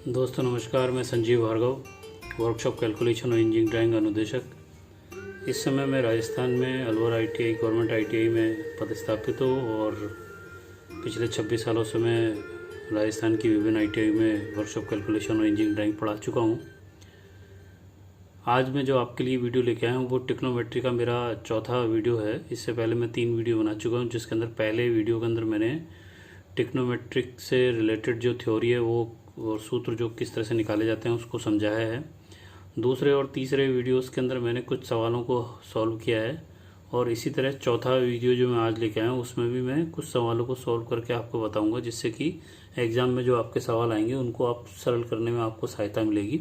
दोस्तों नमस्कार, मैं संजीव भार्गव, वर्कशॉप कैलकुलेशन और इंजीनियरिंग ड्राइंग अनुदेशक। इस समय मैं राजस्थान में अलवर ITI गवर्नमेंट ITI में पदस्थापित हूँ और पिछले 26 सालों से मैं राजस्थान की विभिन्न ITI में वर्कशॉप कैलकुलेशन और इंजीनियरिंग ड्राइंग पढ़ा चुका हूँ। आज मैं जो आपके लिए वीडियो लेके आया हूँ वो ट्रिग्नोमेट्री का मेरा चौथा वीडियो है। इससे पहले मैं 3 वीडियो बना चुका हूँ, जिसके अंदर पहले वीडियो के अंदर मैंने ट्रिग्नोमेट्रिक से रिलेटेड जो थ्योरी है वो और सूत्र जो किस तरह से निकाले जाते हैं उसको समझाया है। दूसरे और तीसरे वीडियोस के अंदर मैंने कुछ सवालों को सॉल्व किया है और इसी तरह चौथा वीडियो जो मैं आज लेके आया हूँ उसमें भी मैं कुछ सवालों को सॉल्व करके आपको बताऊंगा, जिससे कि एग्ज़ाम में जो आपके सवाल आएंगे उनको आप सरल करने में आपको सहायता मिलेगी।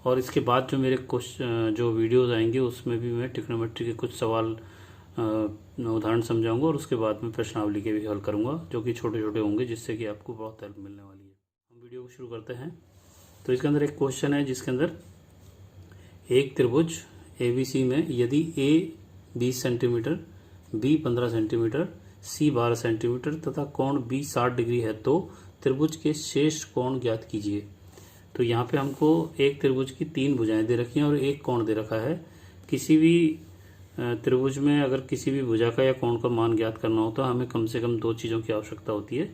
और इसके बाद जो मेरे कुछ जो वीडियोज़ आएंगे उसमें भी मैं ट्रिग्नोमेट्री के कुछ सवाल उदाहरण समझाऊंगा और उसके बाद में प्रश्नावली के भी हल करूंगा, जो कि छोटे छोटे होंगे, जिससे कि आपको बहुत हेल्प मिलने वाली है। हम वीडियो को शुरू करते हैं। तो इसके अंदर एक क्वेश्चन है जिसके अंदर एक त्रिभुज ABC में यदि A 20 centimetre, B 15 centimetre, C 12 centimetre तथा कोण B 60 डिग्री है तो त्रिभुज के शेष कोण ज्ञात कीजिए। तो यहाँ पे हमको एक त्रिभुज की 3 भुजाएं दे रखी हैं और एक कोण दे रखा है। किसी भी त्रिभुज में अगर किसी भी भुजा का या कोण का मान ज्ञात करना हो तो हमें कम से कम 2 चीज़ों की आवश्यकता होती है।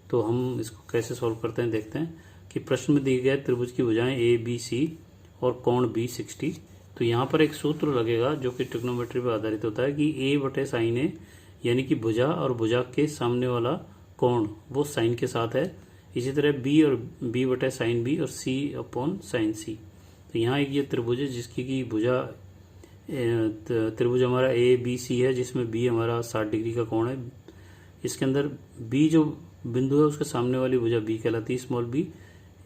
तो हम इसको कैसे सॉल्व करते हैं देखते हैं कि प्रश्न में दी गए त्रिभुज की भुजाएं ABC और कोण B 60। तो यहाँ पर एक सूत्र लगेगा जो कि ट्रिग्नोमेट्री पर आधारित होता है कि A/sin A, यानी कि भुजा और भुजा के सामने वाला कोण वो साइन के साथ है। इसी तरह B और B/sin B और C/sin C। तो यहाँ एक ये त्रिभुज है जिसकी की भुजा त्रिभुज हमारा ABC है, जिसमें B हमारा 60 डिग्री का कोण है। इसके अंदर B जो बिंदु है उसके सामने वाली भुजा B कहलाती है, स्मॉल b।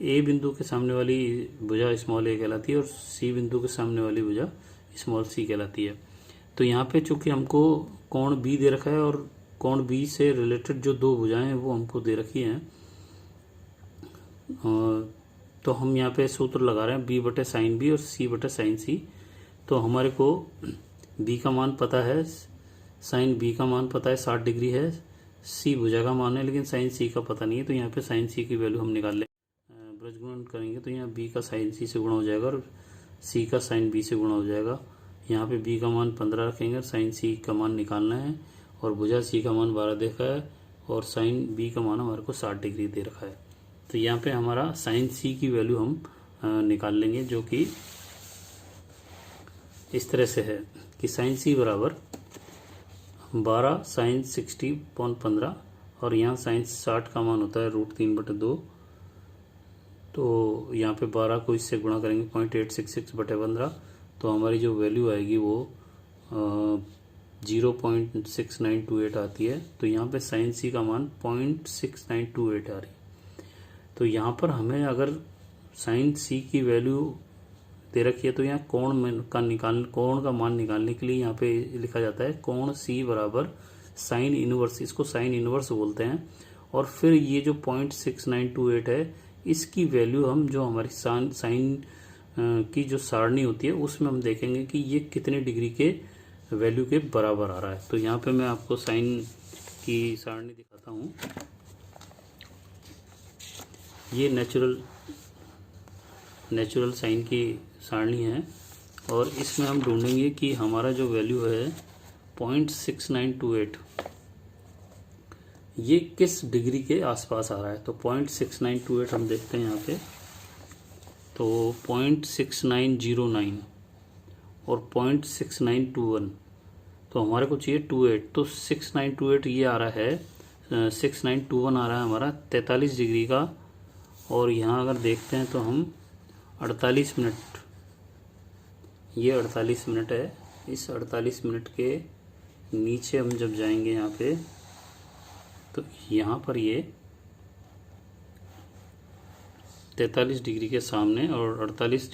A बिंदु के सामने वाली भुजा स्मॉल a कहलाती है और C बिंदु के सामने वाली भुजा स्मॉल c कहलाती है। तो यहाँ पे चूंकि हमको कोण B दे रखा है और कोण B से रिलेटेड जो 2 भुजाएं हैं वो हमको दे रखी हैं, तो हम यहाँ पे सूत्र लगा रहे हैं B/sin B और C/sin C। तो हमारे को B का मान पता है, sin B का मान पता है 60 डिग्री है, C भुजा का मान है, लेकिन sin C का पता नहीं है। तो यहाँ पे sin C की वैल्यू हम निकाल लें, ब्रज गुणन करेंगे तो यहाँ B का sin C से गुणा हो जाएगा और C का sin B से गुणा हो जाएगा। यहाँ पे B का मान 15 रखेंगे और sin C का मान निकालना है और भुजा C का मान 12 देखा है और sin B का मान हमारे को 60 डिग्री दे रखा है। तो यहाँ पे हमारा sin C की वैल्यू हम निकाल लेंगे, जो कि इस तरह से है कि sin C बराबर 12 sin 60/15 और यहाँ sin 60 का मान होता है √3/2। तो यहाँ पे 12 को इससे गुणा करेंगे 0.866/15, तो हमारी जो वैल्यू आएगी वो 0.6928 आती है। तो यहाँ पे sin C का मान 0.6928 आ रही। तो यहाँ पर हमें अगर sin C की वैल्यू दे रखी है तो यहाँ कोण का मान निकालने के लिए यहाँ पे लिखा जाता है कोण C बराबर साइन इनवर्स, इसको साइन इनवर्स बोलते हैं। और फिर ये जो 0.6928 है इसकी वैल्यू हम जो हमारी साइन की जो सारणी होती है उसमें हम देखेंगे कि ये कितने डिग्री के वैल्यू के बराबर आ रहा है। तो यहाँ पे मैं आपको साइन की सारणी दिखाता हूँ। ये नेचुरल साइन की सारणी है और इसमें हम ढूंढेंगे कि हमारा जो वैल्यू है 0.6928 ये किस डिग्री के आसपास आ रहा है। तो 0.6928 हम देखते हैं यहाँ पे, तो 0.6909 और 0.6921, तो हमारे को चाहिए 28। तो 6928 ये आ रहा है, 6921 आ रहा है हमारा 43 डिग्री का। और यहाँ अगर देखते हैं तो हम 48 मिनट, ये 48 मिनट है। इस 48 मिनट के नीचे हम जब जाएंगे यहाँ पे तो यहाँ पर ये 43 डिग्री के सामने और 48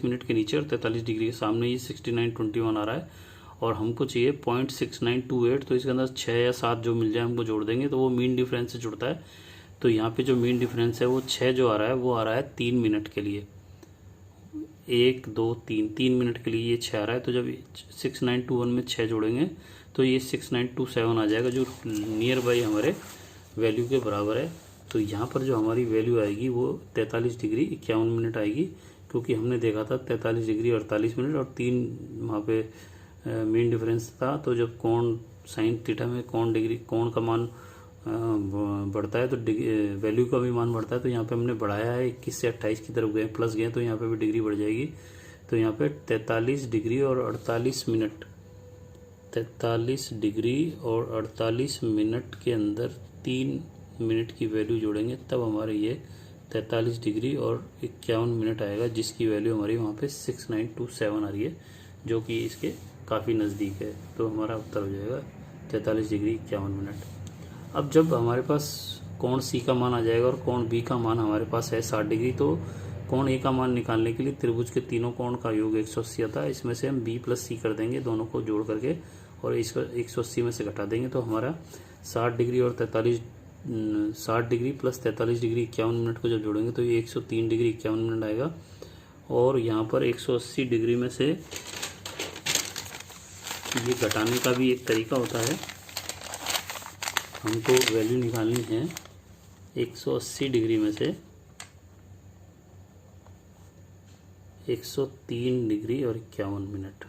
मिनट के नीचे और 43 डिग्री के सामने ये 6921 आ रहा है और हमको चाहिए 0.6928। तो इसके अंदर 6 या 7 जो मिल जाए हमको जोड़ देंगे तो वो मीन डिफरेंस से जुड़ता है। तो यहाँ पे जो मीन डिफरेंस है वो 6 जो आ रहा है वो आ रहा है 3 मिनट के लिए, 1 2 3 मिनट के लिए ये 6 आ रहा है। तो जब 6921 में 6 जोड़ेंगे तो ये 6927 आ जाएगा, जो नियर बाई हमारे वैल्यू के बराबर है। तो यहाँ पर जो हमारी वैल्यू आएगी वो 43 डिग्री 51 मिनट आएगी, क्योंकि हमने देखा था 43 डिग्री 48 मिनट और 3 वहाँ पे मीन डिफरेंस था। तो जब कोण साइन थीटा में कोण का मान बढ़ता है तो वैल्यू का भी मान बढ़ता है। तो यहाँ पे हमने बढ़ाया है 21 से 28 की तरफ गए, प्लस गए, तो यहाँ पे भी डिग्री बढ़ जाएगी। तो यहाँ पे 43 डिग्री और 48 मिनट, 43 डिग्री और 48 मिनट के अंदर 3 मिनट की वैल्यू जोड़ेंगे, तब हमारे ये 43 डिग्री और 51 मिनट आएगा, जिसकी वैल्यू हमारी वहाँ पे 6927 आ रही है, जो कि इसके काफ़ी नज़दीक है। तो हमारा उत्तर हो जाएगा 43 डिग्री 51 मिनट। अब जब हमारे पास कोण सी का मान आ जाएगा और कोण बी का मान हमारे पास है 60 डिग्री, तो कोण ए का मान निकालने के लिए त्रिभुज के तीनों कोण का योग 180 आता है। इसमें से हम बी प्लस सी कर देंगे, दोनों को जोड़ करके, और इसको 180 में से घटा देंगे। तो हमारा 60 डिग्री और 60 डिग्री प्लस 43 डिग्री 51 मिनट को जब जोड़ेंगे तो ये 103 डिग्री 51 मिनट आएगा। और यहाँ पर 180 डिग्री में से ये घटाने का भी एक तरीका होता है, हमको वैल्यू निकालनी है 180 डिग्री में से 103 डिग्री और 51 मिनट।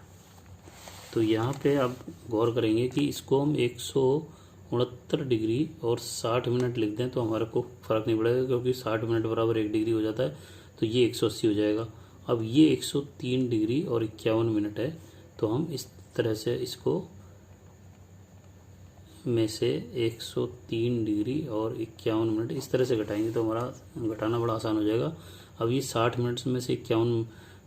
तो यहाँ पे आप गौर करेंगे कि इसको हम 169 डिग्री और 60 मिनट लिख दें तो हमारे को फ़र्क नहीं पड़ेगा, क्योंकि 60 मिनट बराबर 1 डिग्री हो जाता है, तो ये 180 हो जाएगा। अब ये 103 डिग्री और 51 मिनट है, तो हम इस तरह से इसको में से 103 डिग्री और 51 मिनट इस तरह से घटाएंगे तो हमारा घटाना बड़ा आसान हो जाएगा। अब ये 60 मिनट में से 51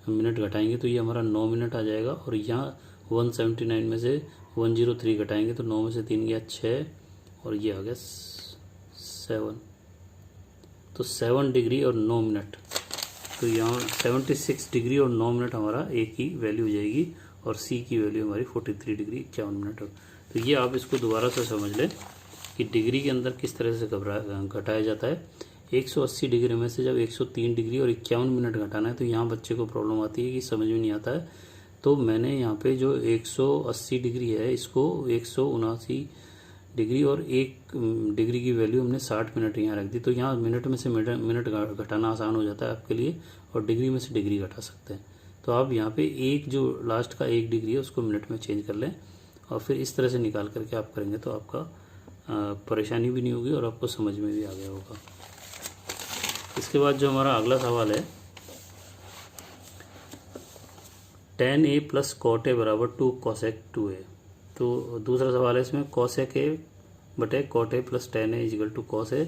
मिनट घटाएंगे तो ये हमारा 9 मिनट आ जाएगा, और यहाँ 179 में से 103 घटाएंगे तो 9 में से 3 गया 6, और ये आ गया 7। तो 7 डिग्री और 9 मिनट, तो यहाँ 76 डिग्री और 9 मिनट हमारा ए की वैल्यू हो जाएगी, और सी की वैल्यू हमारी 43 डिग्री 51 मिनट। तो ये आप इसको दोबारा से समझ लें कि डिग्री के अंदर किस तरह से घटाया जाता है। 180 डिग्री में से जब 103 डिग्री और 51 मिनट घटाना है, तो यहाँ बच्चे को प्रॉब्लम आती है कि समझ में नहीं आता है। तो मैंने यहाँ पे जो 180 डिग्री है इसको 179 डिग्री और 1 डिग्री की वैल्यू हमने 60 मिनट यहाँ रख दी। तो यहाँ मिनट में से मिनट घटाना आसान हो जाता है आपके लिए, और डिग्री में से डिग्री घटा सकते हैं। तो आप यहाँ पे एक जो लास्ट का 1 डिग्री है उसको मिनट में चेंज कर लें, और फिर इस तरह से निकाल करके आप करेंगे तो आपका परेशानी भी नहीं होगी और आपको समझ में भी आ गया होगा। इसके बाद जो हमारा अगला सवाल है, tan a plus cot a बराबर 2 cosec 2a। तो दूसरा सवाल है इसमें cosec a बटे cot a plus tan a equal to cos a।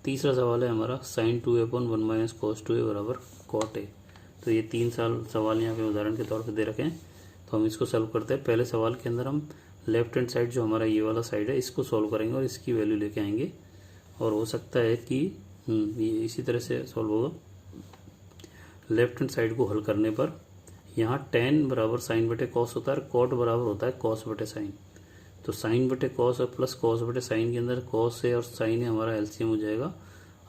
तीसरा सवाल है हमारा sin 2a upon 1 minus cos 2a बराबर cot a। तो ये 3 सवाल यहाँ पे उदाहरण के तौर पे दे रखे हैं, तो हम इसको सॉल्व करते हैं। पहले सवाल के अंदर हम लेफ्ट हैंड साइड जो हमारा ये वाला साइड है इसको सॉल्व करेंगे और इसकी वैल्यू लेके आएंगे, और हो सकता है कि ये इसी तरह से सॉल्व होगा। लेफ्ट हैंड साइड को हल करने पर यहाँ tan बराबर साइन बटे कॉस होता है, कॉट बराबर होता है कॉस बटे साइन। तो साइन बटे कॉस और प्लस कॉस बटे साइन के अंदर कॉस है और साइन है हमारा एलसीएम हो जाएगा।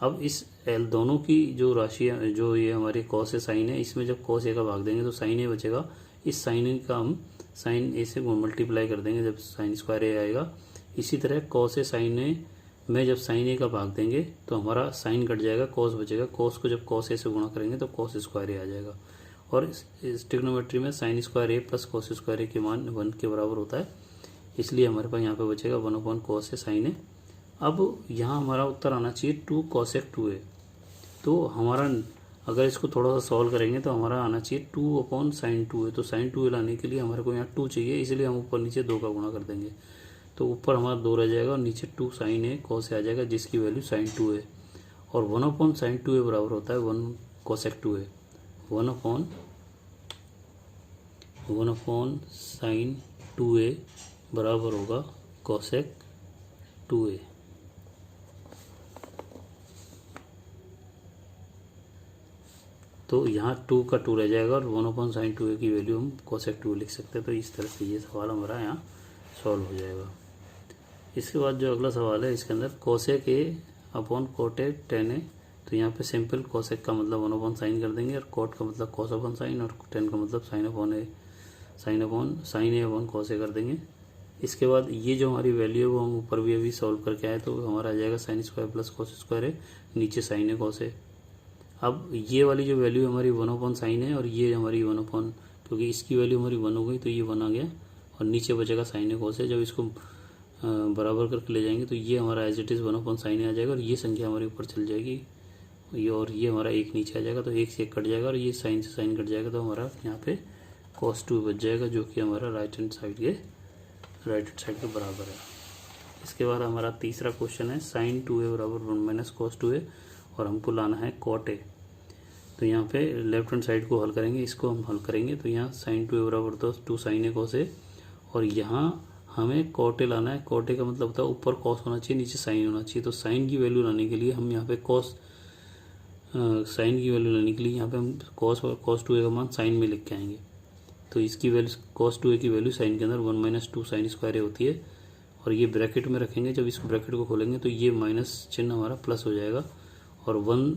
अब इस दोनों की जो राशि है, जो ये हमारी कॉस है साइन है, इसमें जब कॉस ए का भाग देंगे तो साइन ए बचेगा। इस साइन ए का हम साइन ए से मल्टीप्लाई कर देंगे जब साइन स्क्वायर ए आएगा। इसी तरह कॉस ए साइन ए में जब साइन ए का भाग देंगे तो हमारा साइन कट जाएगा, कॉस बचेगा। कॉस को जब कॉस ए से गुणा करेंगे तो कॉस स्क्वायर ए आ जाएगा। और इस ट्रिग्नोमेट्री में sign square A plus cos square ए के मान 1 के बराबर होता है, इसलिए हमारे पास यहाँ पे बचेगा 1 अपॉन कॉस ए साइन ए। अब यहाँ हमारा उत्तर आना चाहिए 2 cosec 2a। तो हमारा अगर इसको थोड़ा सा सॉल्व करेंगे तो हमारा आना चाहिए 2 अपॉन साइन 2a। तो साइन 2a लाने के लिए हमारे को यहाँ 2 चाहिए, इसलिए हम ऊपर नीचे 2 का गुणा कर देंगे। तो ऊपर हमारा 2 रह जाएगा और नीचे 2 साइन ए कॉस ए आ जाएगा, जिसकी वैल्यू साइन 2a। और 1 अपॉन साइन 2a बराबर होता है 1 cosec 2a। 1 upon sine 2a बराबर होगा cosec 2a। तो यहाँ 2 का 2 रह जाएगा और 1 अपॉन साइन 2a की वैल्यू हम cosec 2 लिख सकते हैं। तो इस तरह से ये सवाल हमारा यहाँ सॉल्व हो जाएगा। इसके बाद जो अगला सवाल है इसके अंदर cosec a upon cot a tan a। तो यहाँ पे सिंपल cosec का मतलब 1 अपॉन साइन कर देंगे, और cot का मतलब cos अपॉन साइन, और tan का मतलब sine a upon cos a कर देंगे। इसके बाद ये जो हमारी वैल्यू है वो हम ऊपर भी अभी सॉल्व करके आए, तो हमारा आ जाएगा sine square plus cos square है, नीचे साइन है कॉस है। अब ये वाली जो वैल्यू हमारी 1/sin साइन है और ये हमारी 1/, क्योंकि इसकी वैल्यू हमारी 1 हो गई तो ये 1 आ गया और नीचे बचेगा साइन है कॉस है। जब इसको बराबर करके ले जाएंगे तो ये हमारा एज इट इज़ 1/sin आ जाएगा और ये संख्या हमारी ऊपर चल जाएगी ये, और ये हमारा एक नीचे आ जाएगा तो एक से एक कट जाएगा और ये साइन से साइन कट जाएगा तो हमारा यहाँ पे cos 2 बच जाएगा, जो कि हमारा राइट हैंड साइड के बराबर है। इसके बाद हमारा तीसरा क्वेश्चन है sin 2a बराबर 1 - cos 2a और हमको लाना है cot a। तो यहाँ पे लेफ्ट हैंड साइड को हल करेंगे, इसको हम हल करेंगे तो यहाँ sin 2a बराबर तो 2 sin a cos a, और यहाँ हमें cot a लाना है। cot a का मतलब होता है ऊपर cos होना चाहिए नीचे sin होना चाहिए, तो sin की वैल्यू लाने के लिए हम यहाँ पे साइन की वैल्यू लेने के लिए यहाँ पे हम cos 2a का मान साइन में लिख के आएंगे। तो इसकी वैल्यू cos 2a की वैल्यू साइन के अंदर 1 - 2 sin स्क्वायर a होती है, और ये ब्रैकेट में रखेंगे। जब इस ब्रैकेट को खोलेंगे तो ये माइनस चिन्ह हमारा प्लस हो जाएगा और 1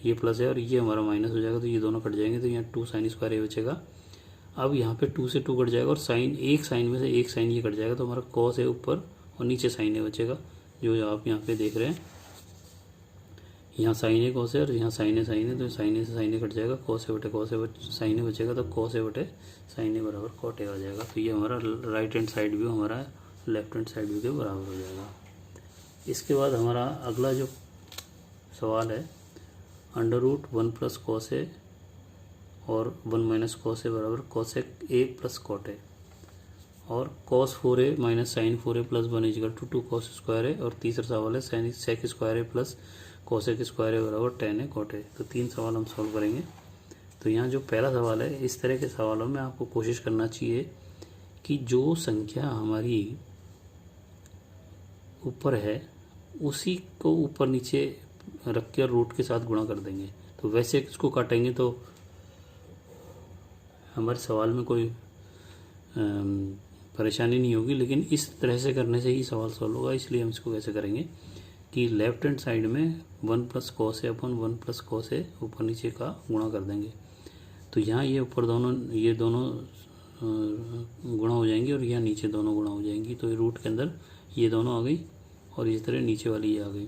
ये प्लस है और ये हमारा माइनस हो जाएगा, तो ये दोनों कट जाएंगे तो यहाँ 2 sin स्क्वायर a बचेगा। अब यहाँ पे 2 से 2 कट जाएगा और साइन एक साइन में से एक साइन ये कट जाएगा, तो हमारा cos a ऊपर और नीचे साइन a बचेगा, जो आप यहाँ पे देख रहे हैं। यहाँ साइन है cos है और यहाँ साइन है तो साइन है से साइन है कट जाएगा, cos है बटे cos है साइन है बचेगा, तो cos है बटे साइन है बराबर cot a आ जाएगा। तो ये हमारा राइट हैंड साइड व्यू हमारा लेफ्ट हैंड साइड व्यू के बराबर हो जाएगा। इसके बाद हमारा अगला जो सवाल है √1 + cos a और 1 - cos a बराबर cosec a + cot a, और cos 4a - sin 4a + 1 = 2 cos square a, और तीसरा सवाल है sec square a + cosec square a बराबर tan a cot a। तो 3 सवाल हम सॉल्व करेंगे। तो यहाँ जो पहला सवाल है, इस तरह के सवालों में आपको कोशिश करना चाहिए कि जो संख्या हमारी ऊपर है उसी को ऊपर नीचे रख के रूट के साथ गुणा कर देंगे। तो वैसे इसको काटेंगे तो हमारे सवाल में कोई परेशानी नहीं होगी, लेकिन इस तरह से करने से ही सवाल सॉल्व होगा। इसलिए हम इसको कैसे करेंगे कि लेफ्ट हैंड साइड में 1 + cos a / 1 + cos a ऊपर नीचे का गुणा कर देंगे। तो यहाँ ये ऊपर ये दोनों गुणा हो जाएंगी और यहाँ नीचे दोनों गुणा हो जाएंगी, तो रूट के अंदर ये दोनों आ गई और इस तरह नीचे वाली ये आ गई।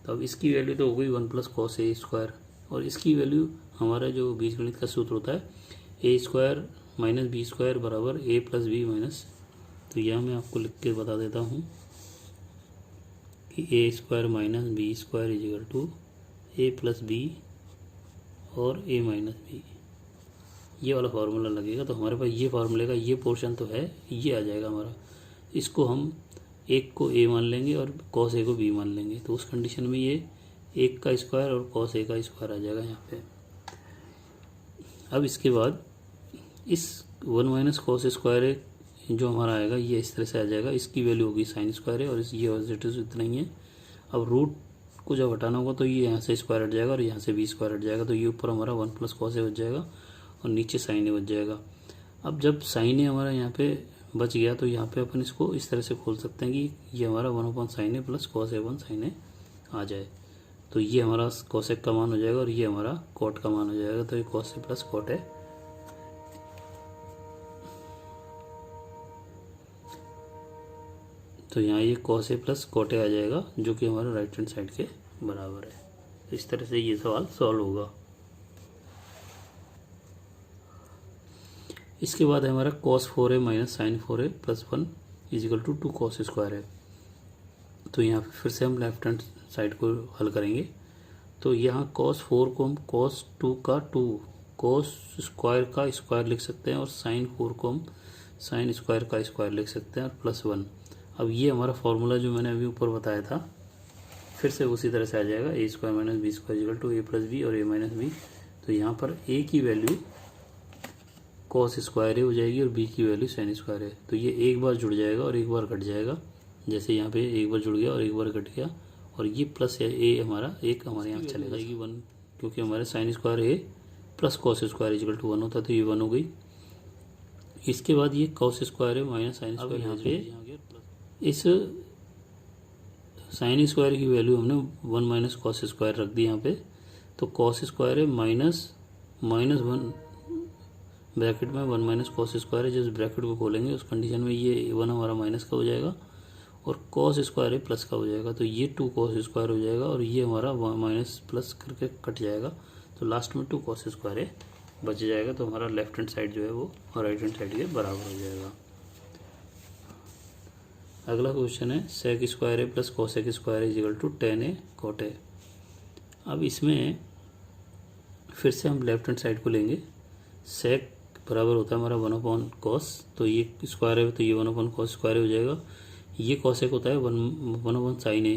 तो अब इसकी वैल्यू तो हो गई 1 + cos a स्क्वायर, और इसकी वैल्यू हमारा जो बीजगणित का सूत्र होता है a स्क्वायर - b स्क्वायर बराबर a + b - तो यह मैं आपको लिख के बता देता हूँ कि a square - b square = a + b और a - b, ये वाला फार्मूला लगेगा। तो हमारे पास ये फार्मूले का ये पोर्शन तो है, ये आ जाएगा हमारा। इसको हम एक को a मान लेंगे और cos a को b मान लेंगे, तो उस कंडीशन में ये 1 का स्क्वायर और cos a का स्क्वायर आ जाएगा यहाँ पे। अब इसके बाद इस 1 - cos स्क्वायर जो हमारा आएगा ये इस तरह से आ जाएगा, इसकी वैल्यू होगी sin स्क्वायर है और ये इतना ही है। अब रूट को जब हटाना होगा तो ये यहाँ से स्क्वायर हट जाएगा और यहाँ से b स्क्वायर हट जाएगा, तो ये ऊपर हमारा 1 + cos a बच जाएगा और नीचे sin a बच जाएगा। अब जब sin a हमारा यहाँ पे बच गया तो यहाँ पे अपन इसको इस तरह से खोल सकते हैं कि ये हमारा 1/sin a + cos a sin a आ जाए, तो ये हमारा cosec का मान हो जाएगा और ये हमारा cot का मान हो जाएगा। तो ये cos a + cot a, तो यहाँ ये cos a + cot a आ जाएगा, जो कि हमारा राइट हैंड साइड के बराबर है। तो इस तरह से ये सवाल सॉल्व होगा। इसके बाद है हमारा cos 4a - sin 4a + 1 = 2 cos square है। तो यहाँ पे फिर से हम लेफ्ट हैंड साइड को हल करेंगे। तो यहाँ cos 4 को हम cos 2 का 2 cos स्क्वायर का स्क्वायर लिख सकते हैं और sin 4 को हम sin स्क्वायर का स्क्वायर लिख सकते हैं और +1। अब ये हमारा फॉर्मूला जो मैंने अभी ऊपर बताया था फिर से उसी तरह से आ जाएगा, a square - b square = a + b और a - b। तो यहाँ पर a की वैल्यू cos स्क्वायर हो जाएगी और b की वैल्यू sin स्क्वायर है। तो ये एक बार जुड़ जाएगा और एक बार घट जाएगा, जैसे यहाँ पे एक बार जुड़ गया और एक बार घट गया, और ये प्लस है a हमारा एक हमारे यहाँ चले जाएगी 1, क्योंकि हमारे sin square a + cos square = 1 होता है, तो ये 1 हो गई। इसके बाद ये cos स्क्वायर है - sin स्क्वायर, यहाँ पे इस sin स्क्वायर की वैल्यू हमने 1 - cos स्क्वायर रख दी यहाँ पे। तो cos स्क्वायर है ब्रैकेट में 1 माइनस कॉस स्क्वायर है, जिस ब्रैकेट को खोलेंगे उस कंडीशन में ये 1 हमारा माइनस का हो जाएगा और कॉस स्क्वायर है प्लस का हो जाएगा, तो ये 2 कॉस स्क्वायर हो जाएगा और ये हमारा माइनस प्लस करके कट जाएगा, तो लास्ट में 2 कॉस स्क्वायर है बच जाएगा। तो हमारा लेफ्ट हैंड साइड जो है वो राइट हैंड साइड के बराबर हो जाएगा। अगला क्वेश्चन है सेक स्क्वायर है प्लस कॉसेक स्क्वायर है equal to tan A cot A. अब इसमें फिर से हम लेफ्ट हैंड साइड को लेंगे। सेक बराबर होता है हमारा 1 कॉस, तो ये स्क्वायर है तो ये 1 कॉस स्क्वायर हो जाएगा। ये कॉसेक होता है 1 साइन ए,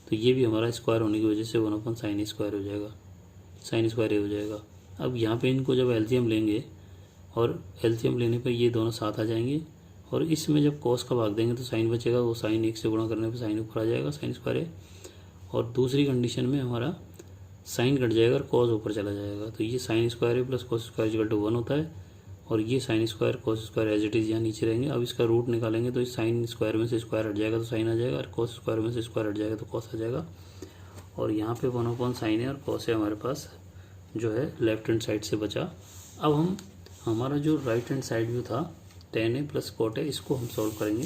तो ये भी हमारा स्क्वायर होने की वजह से 1 साइन स्क्वायर हो जाएगा, साइन स्क्वायर ए हो जाएगा। अब यहाँ पे इनको जब एलसीएम लेंगे और एलसीएम लेने पर ये दोनों साथ आ जाएंगे और इसमें जब कॉस का भाग देंगे तो साइन बचेगा, वो साइन 1 से गुणा करने पर साइन ऊपर आ जाएगा, साइन स्क्वायर ए। और दूसरी कंडीशन में हमारा साइन कट जाएगा और कॉस ऊपर चला जाएगा, तो ये sine square A plus cos square equal to 1 होता है और ये sine square cos square as it is यहाँ नीचे रहेंगे। अब इसका रूट निकालेंगे तो इस साइन स्क्वायर में से स्क्वायर हट जाएगा तो साइन आ जाएगा और कॉस स्क्वायर में से स्क्वायर हट जाएगा तो कॉस आ जाएगा। और यहाँ पे 1 साइन है और कॉस है हमारे पास जो है लेफ्ट हैंड साइड से बचा। अब हम हमारा जो राइट हैंड साइड व्यू था tan A plus cot A, इसको हम सॉल्व करेंगे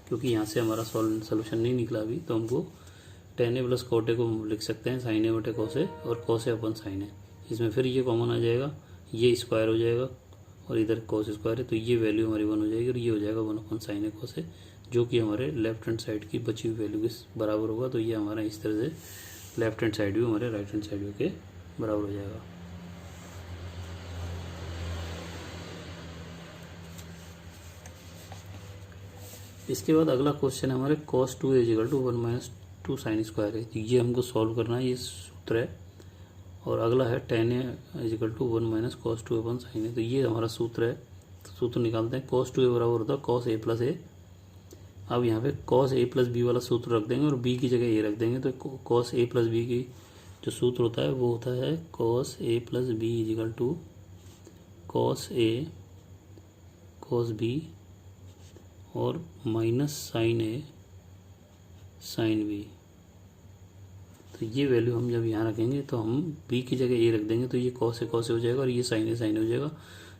क्योंकि यहाँ से हमारा सोल्यूशन नहीं निकला अभी, तो हमको tan A plus cot A को लिख सकते हैं साइन ए बटे कॉस ए और कॉस ए अपन साइन ए। इसमें फिर ये कॉमन आ जाएगा, ये स्क्वायर हो जाएगा और इधर कॉस स्क्वायर है, तो ये वैल्यू हमारी 1 हो जाएगी और ये हो जाएगा 1 साइन ए कॉस ए, जो कि हमारे लेफ्ट हैंड साइड की बची हुई वैल्यू के बराबर होगा। तो ये हमारा इस तरह से लेफ्ट हैंड साइड व्यू हमारे राइट हैंड साइड व्यू के बराबर हो जाएगा। इसके बाद अगला क्वेश्चन है हमारे cos 2 equal to 1 minus 2 sine square है, तो ये हमको सॉल्व करना है, ये सूत्र है। और अगला है tan a equal to 1 minus cos 2 upon sine है, तो ये हमारा सूत्र है। तो सूत्र निकालते हैं, cos 2a बराबर होता है cos a प्लस ए। अब यहाँ पे cos a प्लस बी वाला सूत्र रख देंगे और b की जगह a रख देंगे, तो cos a प्लस बी की जो सूत्र होता है वो होता है cos a plus B equal to cos a cos b और minus sine A sine B. तो ये वैल्यू हम जब यहाँ रखेंगे तो हम b की जगह a रख देंगे, तो ये cos ए हो जाएगा और ये साइन ए साइन हो जाएगा,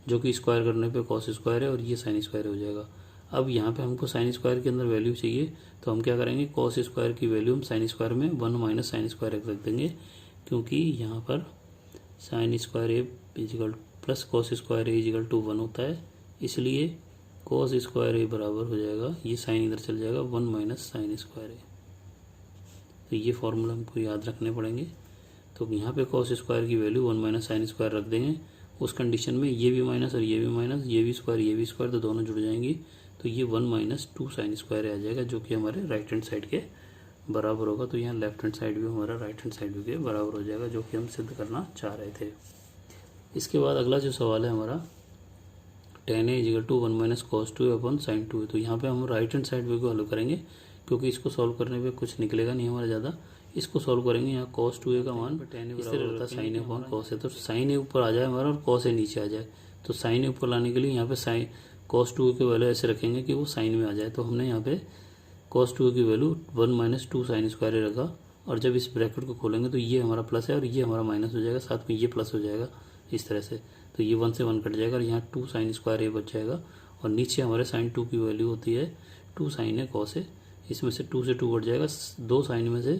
जो कि स्क्वायर करने पे cos स्क्वायर है और ये साइन स्क्वायर हो जाएगा। अब यहाँ पे हमको साइन स्क्वायर के अंदर वैल्यू चाहिए, तो हम क्या करेंगे, cos स्क्वायर की वैल्यू हम साइन स्क्वायर में 1 माइनस साइन स्क्वायर रख देंगे, क्योंकि यहाँ पर sine square A equal plus cos square A equal to 1 होता है, इसलिए कॉस स्क्वायर ए बराबर हो जाएगा, ये साइन इधर चल जाएगा 1 माइनस साइन स्क्वायर ए। तो ये फॉर्मूला हमको याद रखने पड़ेंगे। तो यहाँ पे कॉस स्क्वायर की वैल्यू 1 माइनस साइन स्क्वायर रख देंगे, उस कंडीशन में ये भी माइनस और ये भी माइनस, ये भी स्क्वायर तो दोनों जुड़ जाएंगी, तो ये 1 माइनस 2 साइन स्क्वायर आ जाएगा, जो कि हमारे राइट हैंड साइड के बराबर होगा। तो यहाँ लेफ्ट हैंड साइड भी हमारा राइट हैंड साइड के बराबर हो जाएगा, जो कि हम सिद्ध करना चाह रहे थे। इसके बाद अगला जो सवाल है हमारा tan a equal to 1 minus cos 2 upon sine 2 है। तो यहाँ पे हम राइट हैंड साइड व्यू को हल करेंगे, क्योंकि इसको सॉल्व करने पे कुछ निकलेगा नहीं हमारा ज़्यादा। इसको सॉल्व करेंगे, यहाँ cos 2a का मान इस तरह रहता है sign A upon cos A, तो साइन ए ऊपर आ जाए हमारा और कॉस ए नीचे आ जाए। तो साइन ए ऊपर लाने के लिए यहाँ पे साइन cos 2a की वैल्यू ऐसे रखेंगे कि वो साइन में आ जाए। तो हमने यहाँ पे cos 2a की वैल्यू 1 माइनस 2 साइन स्क्वायर रखा, और जब इस ब्रैकेट को खोलेंगे तो ये हमारा प्लस है और ये हमारा माइनस हो जाएगा, साथ में ये प्लस हो जाएगा इस तरह से। तो ये 1 से 1 कट जाएगा और यहाँ 2 साइन स्क्वायर ए बच जाएगा, और नीचे हमारे साइन 2 की वैल्यू होती है 2 साइन ए कॉस ए। इसमें से 2 से 2 कट जाएगा, 2 साइन में से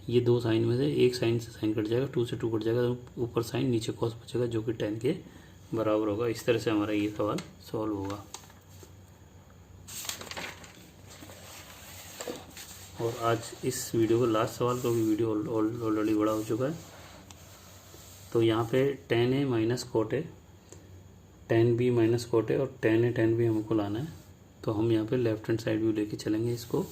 ये 2 साइन में से एक साइन से साइन कट जाएगा, 2 से 2 कट जाएगा, तो ऊपर साइन नीचे कॉस बचेगा, जो कि tan के बराबर होगा। इस तरह से हमारा ये सवाल सॉल्व होगा। और आज इस वीडियो का लास्ट सवाल, क्योंकि वीडियो ऑलरेडी बड़ा हो चुका है। तो यहाँ पे tan a minus cot A, tan b minus cot A और tan a tan b हमको लाना है। तो हम यहाँ पे लेफ्ट हैंड साइड व्यू लेके चलेंगे इसको,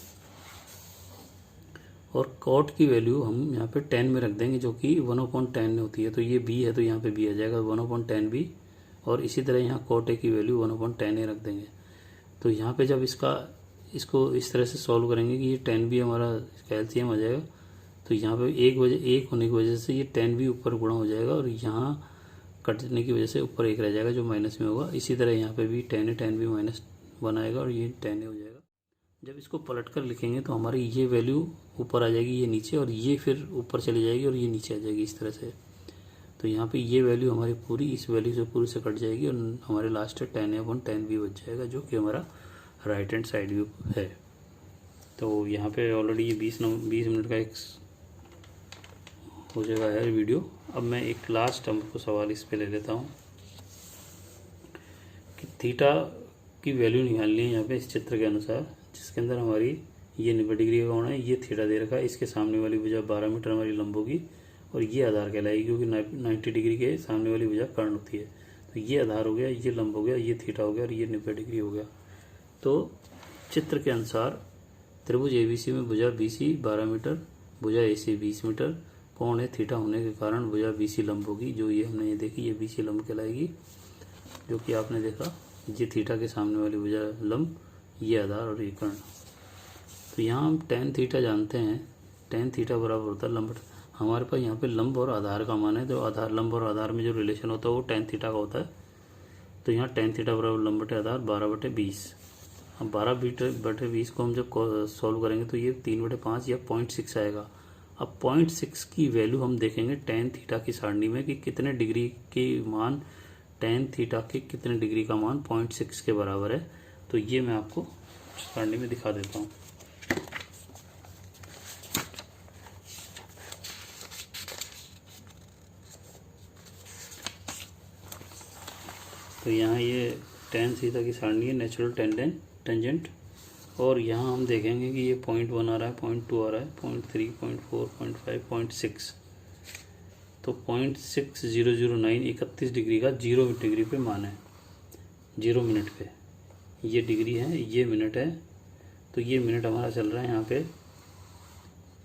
और कॉट की वैल्यू हम यहाँ पे 10 में रख देंगे, जो कि 1/10 में होती है। तो ये b है तो यहाँ पे b आ जाएगा 1/10 b, और इसी तरह यहाँ कॉट ए की वैल्यू 1/10 a रख देंगे। तो यहाँ पे जब इसको इस तरह से सॉल्व करेंगे कि ये 10 b हमारा एलसीएम आ जाएगा, तो यहाँ पे एक होने की वजह से ये 10 b ऊपर गुणा हो जाएगा, और यहाँ कटने की वजह से ऊपर 1 रह जाएगा जो माइनस में होगा। इसी तरह यहाँ पे भी tan b माइनस 1 आएगा और ये tan a हो जाएगा। जब इसको पलट कर लिखेंगे तो हमारी ये वैल्यू ऊपर आ जाएगी, ये नीचे, और ये फिर ऊपर चली जाएगी और ये नीचे आ जाएगी इस तरह से। तो तो यहाँ पे ये वैल्यू हमारी पूरी इस वैल्यू से पूरी से कट जाएगी और हमारे लास्ट है 10A/10B बच जाएगा, जो कि हमारा राइट हैंड साइड व्यू है। तो यहाँ पे ऑलरेडी ये 20 मिनट का एक हो जाएगा है वीडियो। अब मैं एक लास्ट हमको सवाल इस पे ले लेता हूँ कि थीटा की वैल्यू निकालनी है यहाँ पे इस चित्र के अनुसार, जिसके अंदर हमारी ये 90 डिग्री का कोण है, ये थीटा दे रखा है, इसके सामने वाली भुजा 12 मीटर हमारी लंब होगी और ये आधार कहलाएगी, क्योंकि 90 डिग्री के सामने वाली भुजा कर्ण होती है। तो ये आधार हो गया, ये लंब हो गया, ये थीटा हो गया और ये 90 डिग्री हो गया। तो चित्र के अनुसार त्रिभुज ABC में भुजा BC 12 मीटर, भुजा AC 20 मीटर, कोण है थीटा होने के कारण भुजा BC लंब होगी, जो ये हमने ये देखी, ये BC लंब कहलाएगी, जो कि आपने देखा ये थीटा के सामने वाली भुजा लंब, ये आधार और ये कर्ण। तो यहाँ हम tan थीटा जानते हैं, tan थीटा बराबर होता है लंब। हमारे पास यहाँ पे लंब और आधार का मान है, तो आधार लंब और आधार में जो रिलेशन होता है वो tan थीटा का होता है। तो यहाँ tan थीटा बराबर लंब बटे आधार 12/20। अब 12/20 को हम जब सॉल्व करेंगे तो ये 3/5 या 0.6 आएगा। अब 0.6 की वैल्यू हम देखेंगे tan थीटा की सारणी में कि कितने डिग्री के मान, tan थीटा के कितने डिग्री का मान 0.6 के बराबर है। तो ये मैं आपको सारणी में दिखा देता हूँ। तो यहाँ ये tan थीटा की सारणी है, नेचुरल टेंजेंट, और यहाँ हम देखेंगे कि ये 0.1 आ रहा है, 0.2 आ रहा है, 0.3, 0.4, 0.5, 0.6। तो 0.6009 31 डिग्री का 0 डिग्री पे मान है, 0 मिनट पे। ये डिग्री है, ये मिनट है, तो ये मिनट हमारा चल रहा है यहाँ पे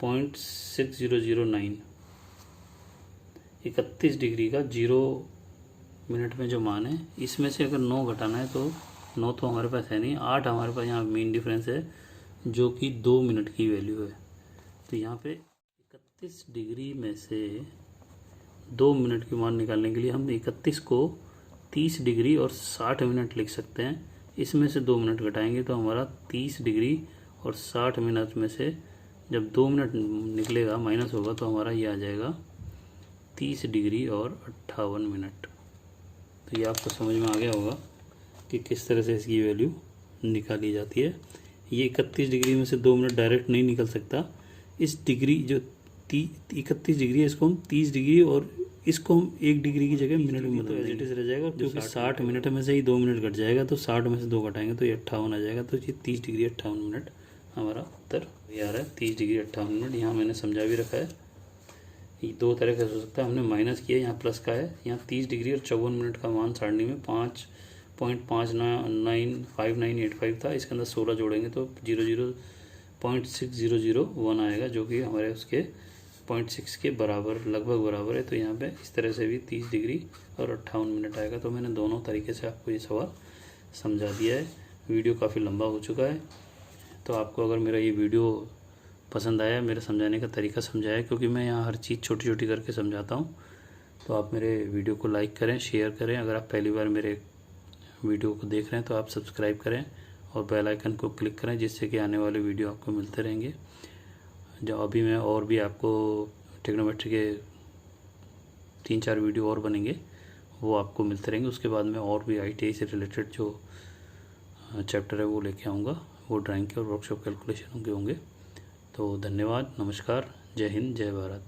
0.6009। 31 डिग्री का 0 मिनट में जो मान है, इसमें से अगर 9 घटाना है तो 9 तो हमारे पास है नहीं, 8 हमारे पास यहाँ मीन डिफरेंस है, जो कि 2 मिनट की वैल्यू है। तो यहाँ पे 31 डिग्री में से 2 मिनट की मान निकालने के लिए हम 31 को 30 डिग्री और 60 मिनट लिख सकते हैं। इसमें से 2 मिनट घटाएंगे तो हमारा 30 डिग्री और 60 मिनट में से जब 2 मिनट निकलेगा, माइनस होगा, तो हमारा ये आ जाएगा 30 डिग्री और 58 मिनट। तो ये आपको समझ में आ गया होगा कि किस तरह से इसकी वैल्यू निकाली जाती है। ये 31 डिग्री में से 2 मिनट डायरेक्ट नहीं निकल सकता। इस डिग्री जो 31 डिग्री है, इसको हम 30 डिग्री और इसको हम 1 डिग्री की जगह मिनट में तो एज इट इज रह जाएगा, क्योंकि 60 मिनट में से ही 2 मिनट घट जाएगा, तो 60 में से 2 घटाएंगे तो ये 58 आ जाएगा। तो ये 30 डिग्री 58 मिनट हमारा उत्तर ये आ रहा है, 30 डिग्री 58 मिनट। यहाँ मैंने समझा भी रखा है, ये 2 तरह का हो सकता है, हमने माइनस किया, यहाँ प्लस का है। यहाँ 30 डिग्री और 54 मिनट का मान सारणी में 5.595985 था, इसके अंदर 16 जोड़ेंगे तो 0.6001 आएगा, जो कि हमारे उसके 0.6 के बराबर, लगभग बराबर है। तो यहाँ पे इस तरह से भी 30 डिग्री और 58 मिनट आएगा। तो मैंने दोनों तरीके से आपको ये सवाल समझा दिया है। वीडियो काफ़ी लंबा हो चुका है, तो आपको अगर मेरा ये वीडियो पसंद आया, मेरा समझाने का तरीका समझाया, क्योंकि मैं यहाँ हर चीज़ छोटी छोटी करके समझाता हूँ, तो आप मेरे वीडियो को लाइक करें, शेयर करें। अगर आप पहली बार मेरे वीडियो को देख रहे हैं तो आप सब्सक्राइब करें और बेल आइकन को क्लिक करें, जिससे कि आने वाले वीडियो आपको मिलते रहेंगे। जो अभी मैं और भी आपको ट्रिग्नोमेट्री के 3-4 वीडियो और बनेंगे, वो आपको मिलते रहेंगे। उसके बाद मैं और भी ITI से रिलेटेड जो चैप्टर है वो लेके आऊँगा, वो ड्राइंग के और वर्कशॉप कैलकुलेशन के होंगे। तो धन्यवाद, नमस्कार, जय हिंद, जय भारत।